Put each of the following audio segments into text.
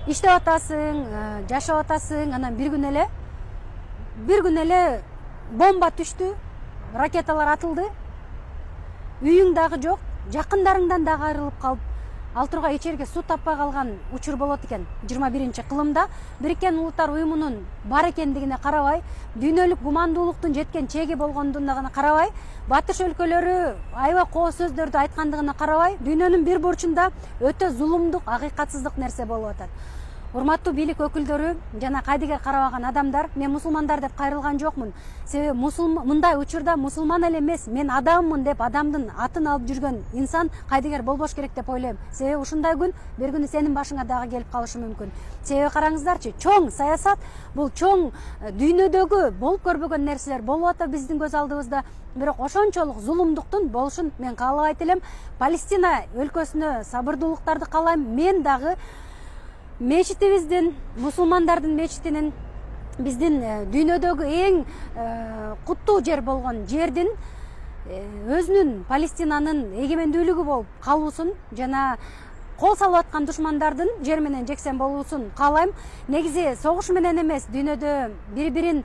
иштеп атасың, жашап атасың, анан бир күн эле бомба түштү, ракеталар атылды. Үйүң дагы жок, жакындарыңдан дагы айрылып калып, ал тургай ичерге суу таппай калган учур болот экен. 21-кылымда Бириккен Улуттар Уюмунун бар экендигине карабай, дүйнөлүк гумандуулуктун жеткен чеги болгондугуна карабай, батыш өлкөлөрү аябай коо сөздөрдү айткандыгына карабай, дүйнөнүн бир бурчунда өтө зулумдук, акыйкатсыздык нерсе болуп атат. Урматтуу бийлик өкүлдөрү жана кайдыгер карабаган адамдар, мен мусулмандар деп кайрылган жокмун. Себеби мындай учурда мусулман эле эмес, мен адаммын деп адамдын атын алып жүргөн инсан кайдыгер болбош керек деп ойлойм. Себеби ушундай күн бир күнү сенин башыңа дагы келип калышы мүмкүн. Себеби караңыздарчы, чоң саясат, бул чоң дүйнөдөгү болуп көрбөгөн нерселер болуп атат биздин көз алдыбызда. Бирок ошончолук зулумдуктун болушун мен каалабайт элем. Палестина өлкөсүнө сабырдуулуктарды каалайм. Мен дагы мечитибиздин, мусулмандардын мечитинин, биздин дүйнөдөгү эң куттуу жер болгон жердин өзүнүн Палестинанын эгемендүүлүгү болуп калуусун жана кол салып аткан душмандардын жер менен жексен болуусун каалайм. Негизи согуш менен эмес, дүйнөдө бири-бирин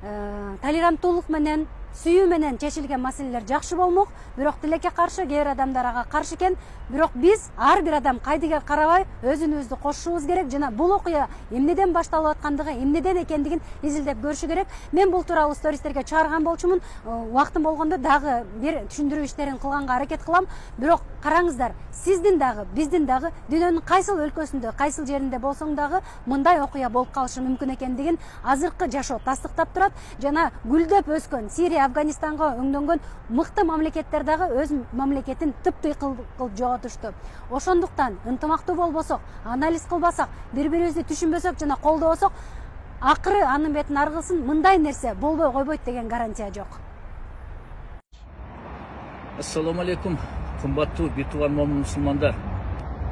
толеранттуулук менен, сүйүү менен чечилген маселелер жакшы болмок. Бирок тилекке каршы, кээ бир адамдар ага каршы экен. Бирок биз ар бир адам кайдыгер карабай өзүнүбүздү кошушубуз керек жана бул окуя эмнеден башталып аткандыгы, эмнеден экендигин изилдеп көрүшү керек. Мен бул тууралуу стористерге чыгарган болчумун. Убактым болгондо дагы бир түшүндүрүү иштерин кылганга аракет кылам. Бирок караңыздар, сиздин дагы, биздин дагы дүйнөнүн кайсыл өлкөсүндө, кайсыл жеринде болсоң дагы мындай окуя болуп калышы мүмкүн экендигин азыркы жашоо тастыктап турат. Жана гүлдөп өскөн Сирия, Афганистанга өңдөнгөн мыкты мамлекеттер дагы өз мамлекетин тыптый кылып жоготушту. Ошондуктан ынтымактуу болбосок, анализ кылбасак, бири-бирибизди түшүнбөсөк жана колдобосок, акыры анын бетин аргылсын, мындай нерсе болбой койбойт деген гарантия жок. Ассаламу алейкум, кымбаттуу бир тууган момун мусулмандар.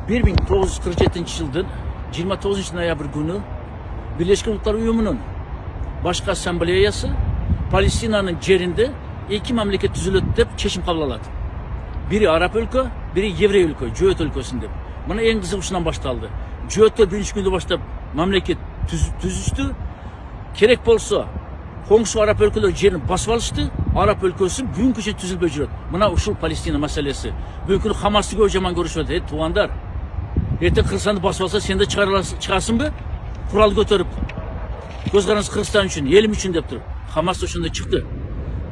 1947-жылдын 29 ноябрь күнү Бирleşкен Улуттар Уюмунун башкы ассамблеясы Палестинанын жеринде эки мамлекет түзүлөт деп чечим кабыл алат. Бири араб өлкө, бири еврей өлкө, Жөөт өлкөсүн деп. Мына эң кызыгушунан башталды. Жөөттөр биринчи күндө баштап мамлекет түзүштү. Керек болсо, коңшу араб өлкөлөр жерин басып алышты. Араб өлкөсү бүгүнкү чейин түзүлбөй жүрөт. Мына ушул Палестина маселеси. Бүгүнкү Хамасты көп жаман көрүшүп атат. Туугандар, эртең Кыргызстанды басып алса, сен да чыгасыңбы? Курал көтөрүп, көз каранды Кыргызстан үчүн, элим үчүн деп туруп. Хамас ошондо чыкты.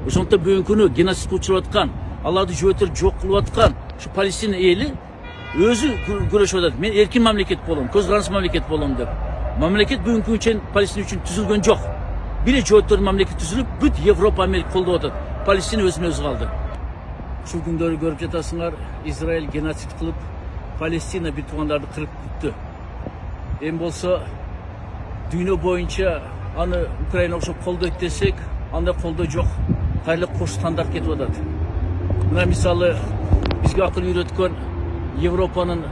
Ошондо бүгүнкү күнү геноцидке учуруп аткан, аларды жөөтөр жок кылып аткан ушу Палестина эли өзү күрөшүп атат. Мен эркин мамлекет болом, көз карандысыз мамлекет болом деп. Мамлекет бүгүнкү күнү чейин Палестина үчүн түзүлгөн жок. Бир жөөттөр мамлекет түзүлүп, бүт Европа, Америка колдоп атат. Палестина өзүнө өзү калды. Ушул күндөрү көрүп жатасыңар, Израиль геноцид кылып, Палестина бир туугандарды кырып бүттү. Эми болсо дүйнө боюнча аны Украина окшоп колдойт десек, андай колдоо жок. Кайра кош стандарт кетип атат. Мына мисалы бизге акыл үйрөткөн Европанын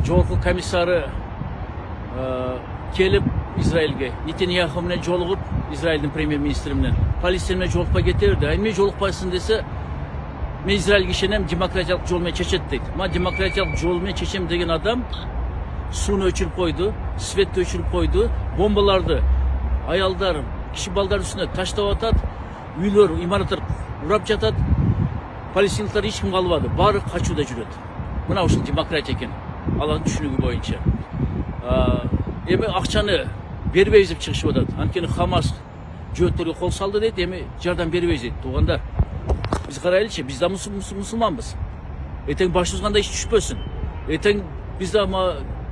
жогорку комиссары келип Израилге, Нетаньяху менен жолугуп, Израилдин премьер-министри менен Палестина менен жолукпай кете берди. Эмне жолукпайсың десе, мен Израилге ишенем, демократиялык жол менен чечет дейт. Ма демократиялык жол менен чечем деген адам сууну өчүрүп койду, светти өчүрүп койду, бомбаларды аялдар, киши балдар үстүнө таштап атат, үйлөр, имараттар урап жатат. Палестиналыктар эч ким калбады, баары качууда жүрөт. Мына ушул демократия экен, алардын түшүнүгү боюнча. Эми акчаны бербейбиз деп чыгышып атат. Анткени Хамас жөөттөргө кол салды дейт, эми жардам бербейбиз дейт. Туугандар, биз карайлычы, биз да мусулманбыз. Эртең башыбыз кандай иш түшпөсүн. Эртең биз да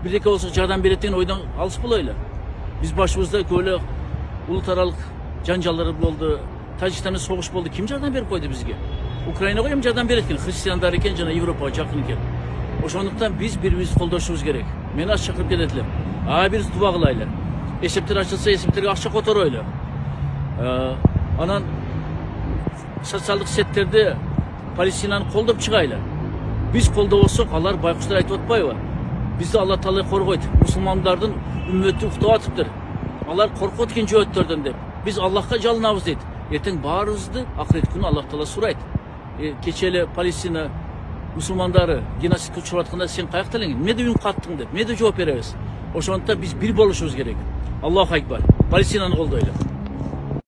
бирдеке болсо жардам берет деген ойдон алыс болойлу. Биз башыбызда көөлө улут аралык жанжалдар болду, Тажикстанда согуш болду. Ким жардам берип койду бизге? Украинага эми жардам берет экен, христиандар экен жана Европага жакын экен. Ошондуктан биз бири-бирибизди колдошубуз керек. Мен аз чакырып кетет элем. Биз дуба кылайлы. Эсептер ачылса, эсептерге акча которойлу. Анан социалдык сеттерде Палестинаны колдоп чыгайлы. Биз колдобосок, алар байкуштар айтып атпайбы? Бизди Алла Таала коргойт. Мусулмандардын үммөтү уктап атыптыр. Алар коркот экен жөөттөрдөн деп. Биз Аллахка жалынабыз дейт. Эртең баарыбызды акырет күнү Аллах Таала сурайт. Кече эле Палестина мусулмандары геноцидке учурап атканда сен каякта элең? Эмне үн каттың деп? Эмне жооп беребиз? Ошондуктан биз бир болушубуз керек. Аллаху акбар. Палестинаны колдойлу.